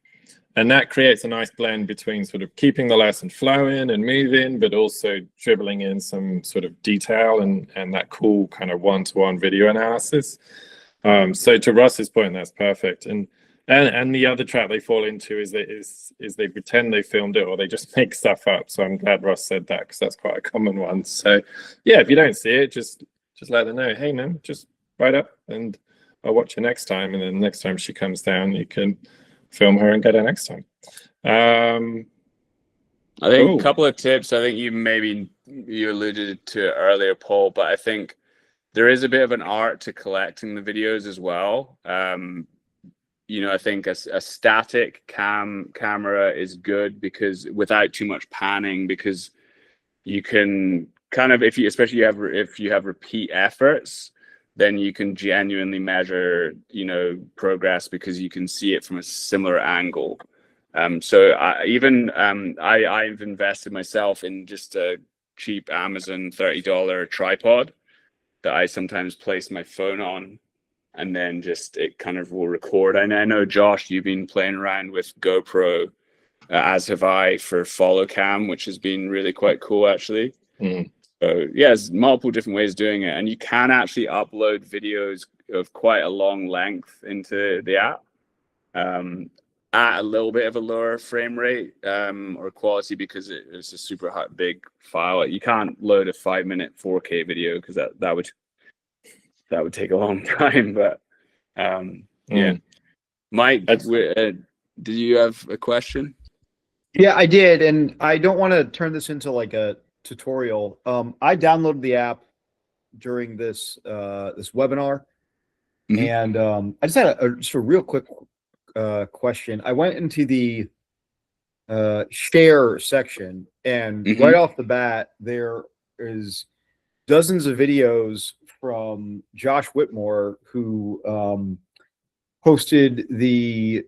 And that creates a nice blend between sort of keeping the lesson flowing and moving, but also dribbling in some sort of detail and that cool kind of one-to-one video analysis. So to Ross's point, that's perfect. And the other trap they fall into is they pretend they filmed it or they just make stuff up. So I'm glad Ross said that, because that's quite a common one. So yeah, if you don't see it, just let them know, hey man, just write up and I'll watch you next time. And then next time she comes down, you can film her and get her next time. I think cool. a couple of tips. I think you alluded to it earlier, Paul, but I think there is a bit of an art to collecting the videos as well. I think a static camera is good, because without too much panning, because you can kind of, if you have repeat efforts, then you can genuinely measure, progress, because you can see it from a similar angle. So I've invested myself in just a cheap Amazon $30 tripod that I sometimes place my phone on, and then just it kind of will record. And I know, Josh, you've been playing around with GoPro, as have I, for follow cam, which has been really quite cool, actually. So yeah, there's multiple different ways of doing it, and you can actually upload videos of quite a long length into the app at a little bit of a lower frame rate or quality, because it's a super big file. You can't load a 5-minute 4K video, because that would take a long time. But yeah, Mike, did you have a question? Yeah, I did, and I don't want to turn this into like a tutorial. I downloaded the app during this webinar, and I just had just a real quick question. I went into the share section, and right off the bat, there is dozens of videos from Josh Whitmore, who hosted the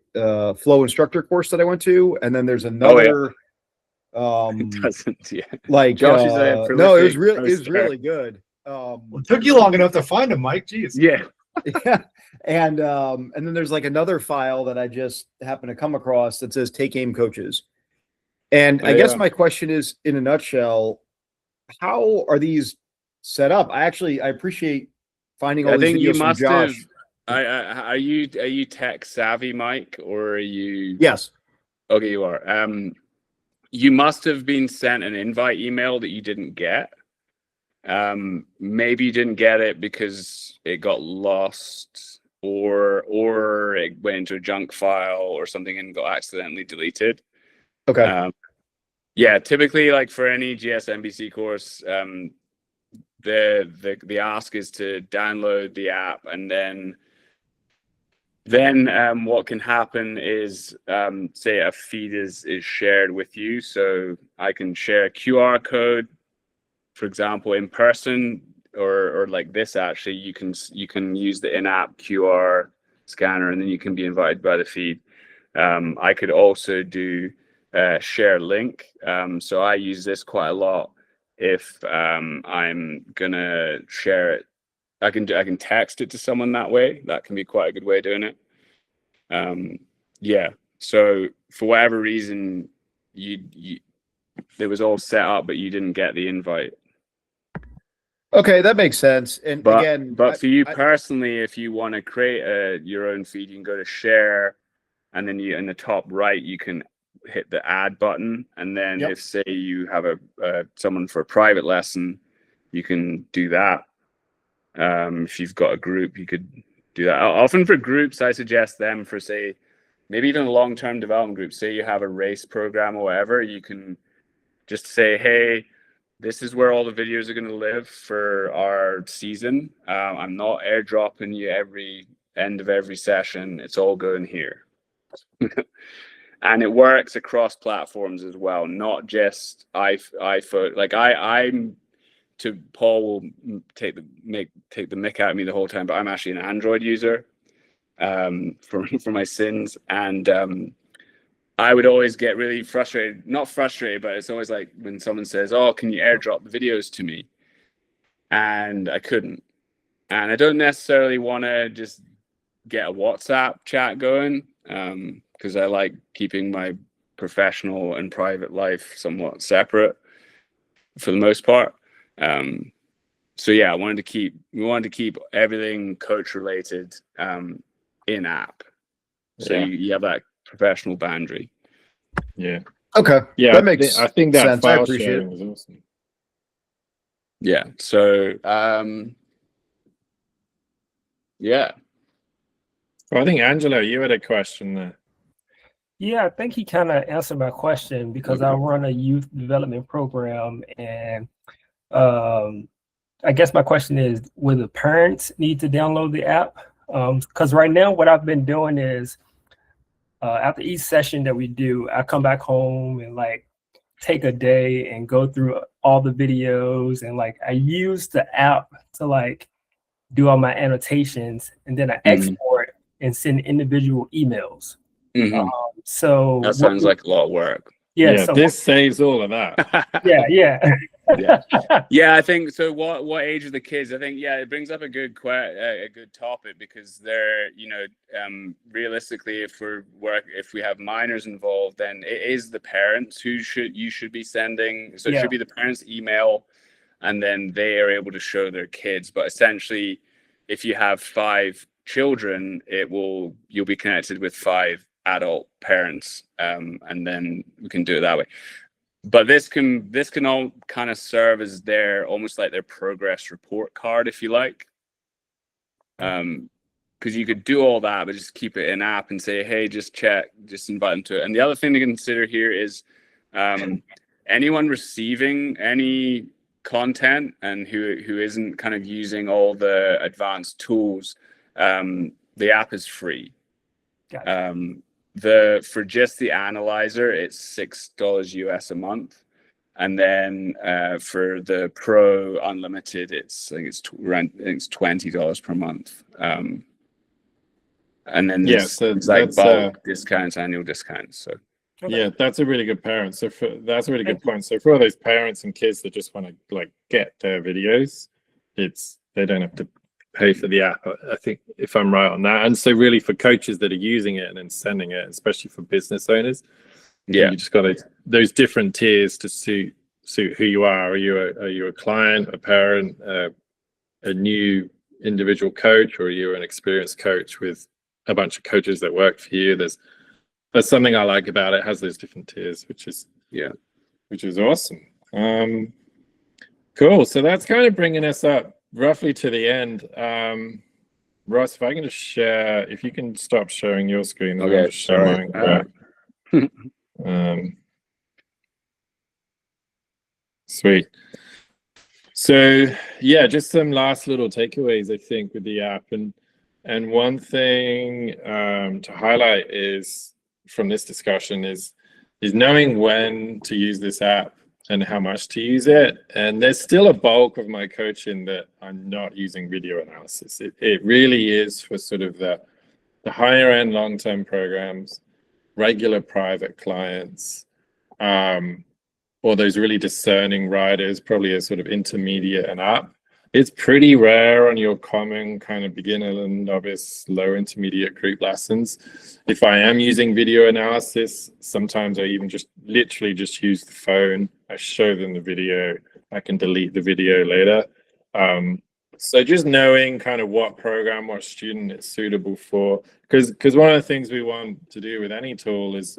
flow instructor course that I went to, and then there's another. It doesn't, yeah. Like Josh is no, it was really good. Well, it took you long enough to find him, Mike. Jeez. Yeah. Yeah. And then there's like another file that I just happened to come across that says Take Aim Coaches. And I guess my question is, in a nutshell, how are these set up? I appreciate finding all these videos from Josh. Are you tech savvy, Mike, or are you? Yes. Okay, you are. You must have been sent an invite email that you didn't get. Maybe you didn't get it because it got lost, or it went into a junk file or something and got accidentally deleted. Okay. Yeah, typically, like for any GSMBC course, the ask is to download the app, and then what can happen is, say a feed is shared with you. So I can share a QR code, for example, in person, or like this. Actually, you can use the in-app QR scanner, and then you can be invited by the feed. I could also do share link. So I use this quite a lot. If I'm gonna share it, I can text it to someone that way. That can be quite a good way of doing it. Yeah. So for whatever reason, it was all set up, but you didn't get the invite. Okay, that makes sense. And But again, for you personally, if you want to create your own feed, you can go to share, and then in the top right, you can hit the add button, and then if say you have someone for a private lesson, you can do that. If you've got a group, you could do that. Often for groups, I suggest them for, say, maybe even a long-term development group. Say you have a race program or whatever, you can just say, hey, this is where all the videos are going to live for our season. I'm not airdropping you every end of every session. It's all going here. And it works across platforms as well, not just iPhone. Like Paul will take the mick out of me the whole time, but I'm actually an Android user for my sins, and I would always get really frustrated. Not frustrated, but it's always like when someone says, "Oh, can you airdrop the videos to me?" And I couldn't. And I don't necessarily want to just get a WhatsApp chat going, because I like keeping my professional and private life somewhat separate for the most part. So yeah, we wanted to keep everything coach related in app. So Yeah. you have that professional boundary. Yeah. Okay. Yeah. That makes I think that sense. I file appreciate sharing it. is awesome. Yeah. So yeah. Well, I think Angelo, you had a question there. Yeah, I think he kind of answered my question because I run a youth development program, and I guess my question is, will the parents need to download the app? Because right now, what I've been doing is after each session that we do, I come back home and like take a day and go through all the videos, and like I use the app to like do all my annotations, and then I export and send individual emails. So That sounds like a lot of work. yeah, so this saves all of that. Yeah, I think so. What age are the kids? I think it brings up a good topic, because they're, realistically, if we have minors involved, then it is the parents who you should be sending. So it should be the parents' email, and then they are able to show their kids. But essentially, if you have 5 children, you'll be connected with 5 adult parents, and then we can do it that way. But this can all kind of serve as almost like their progress report card, if you like, because you could do all that but just keep it in app and say, hey, just check, just invite them to it. And the other thing to consider here is anyone receiving any content and who isn't kind of using all the advanced tools, the app is free. Gotcha. For just the analyzer, it's $6 US a month, and then for the Pro Unlimited, I think it's $20 per month. And then there's like bulk discounts, annual discounts. So yeah, that's a really good parent. That's a really good point. So for all those parents and kids that just want to like get their videos, they don't have to pay for the app, I think, if I'm right on that. And so really for coaches that are using it and then sending it, especially for business owners, you just got those different tiers to suit who you are. Are you a client, a parent, a new individual coach, or are you an experienced coach with a bunch of coaches that work for you? That's something I like about it. It has those different tiers, which is awesome. Cool. So that's kind of bringing us up roughly to the end. Ross, if I can just share, if you can stop sharing your screen, then I'll just share mine. Sweet. So yeah, just some last little takeaways, I think, with the app. And one thing to highlight is from this discussion is knowing when to use this app and how much to use it. And there's still a bulk of my coaching that I'm not using video analysis. It really is for sort of the higher end long-term programs, regular private clients, or those really discerning riders, probably a sort of intermediate and up. It's pretty rare on your common kind of beginner and novice, low intermediate group lessons. If I am using video analysis, sometimes I even literally just use the phone. I show them the video. I can delete the video later. So just knowing kind of what program, what student it's suitable for, because one of the things we want to do with any tool is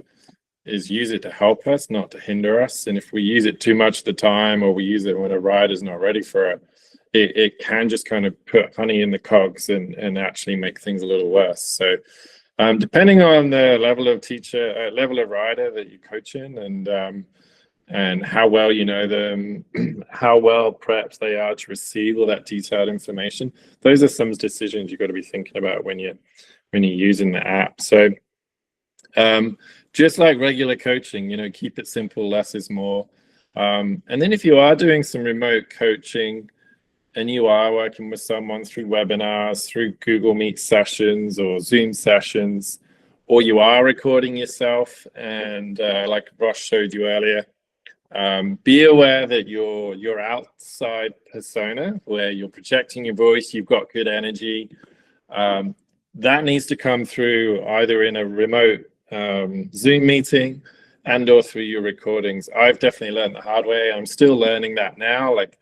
use it to help us, not to hinder us. And if we use it too much of the time, or we use it when a rider's not ready for it, it can just kind of put honey in the cogs and actually make things a little worse. So depending on the level of level of rider that you're coaching, and how well you know them, how well prepped they are to receive all that detailed information, those are some decisions you've got to be thinking about when you're using the app. So just like regular coaching, keep it simple, less is more. And then if you are doing some remote coaching, and you are working with someone through webinars, through Google Meet sessions or Zoom sessions, or you are recording yourself, and like Ross showed you earlier, be aware that your outside persona, where you're projecting your voice, you've got good energy, that needs to come through either in a remote Zoom meeting and or through your recordings. I've definitely learned the hard way. I'm still learning that now. Like,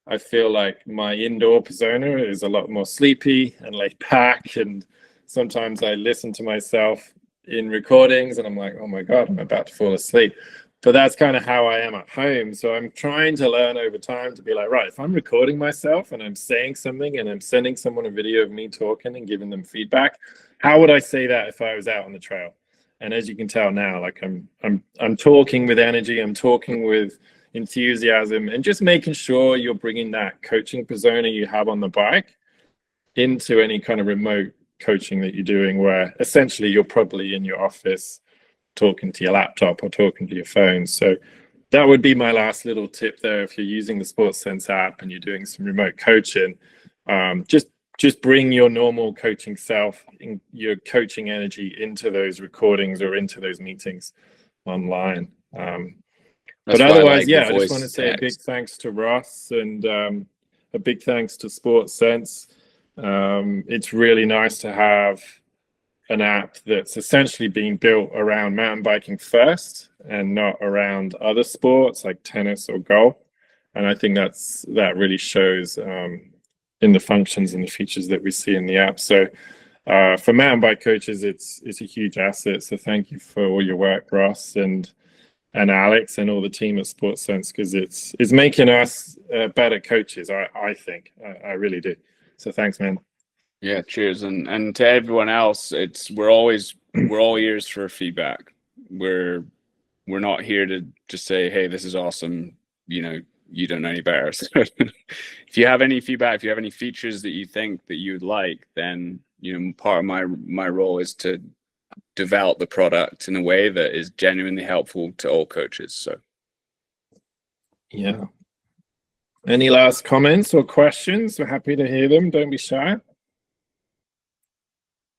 I feel like my indoor persona is a lot more sleepy and laid back, and sometimes I listen to myself in recordings and I'm like, oh my God, I'm about to fall asleep. But that's kind of how I am at home. So I'm trying to learn over time to be like, right, if I'm recording myself and I'm saying something and I'm sending someone a video of me talking and giving them feedback, how would I say that if I was out on the trail? And as you can tell now, like I'm talking with energy, I'm talking with enthusiasm, and just making sure you're bringing that coaching persona you have on the bike into any kind of remote coaching that you're doing, where essentially you're probably in your office talking to your laptop or talking to your phone. So that would be my last little tip there. If you're using the Sportsense app and you're doing some remote coaching, just bring your normal coaching self, your coaching energy into those recordings or into those meetings online. But otherwise, I just want to say a big thanks to Ross, and a big thanks to Sportsense. It's really nice to have an app that's essentially being built around mountain biking first and not around other sports like tennis or golf. And I think that really shows in the functions and the features that we see in the app. So for mountain bike coaches, it's a huge asset. So thank you for all your work, Ross and Alex and all the team at Sportsense, because it's making us better coaches. I think I really do. So thanks, man. Yeah, cheers. And to everyone else, we're all ears for feedback. We're not here to just say, hey, this is awesome, you don't know any better. So if you have any feedback, if you have any features that you think that you'd like, then part of my role is to develop the product in a way that is genuinely helpful to all coaches. So yeah. Any last comments or questions? We're happy to hear them. Don't be shy.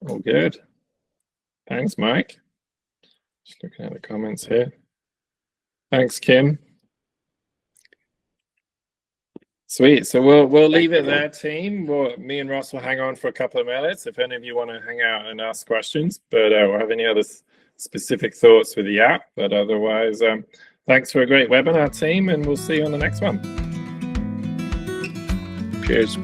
All good. Thanks, Mike. Just looking at the comments here. Thanks, Kim. Sweet. So we'll leave it there, team. Me and Ross will hang on for a couple of minutes if any of you want to hang out and ask questions, but or have any other specific thoughts with the app. But otherwise, thanks for a great webinar, team, and we'll see you on the next one. Cheers.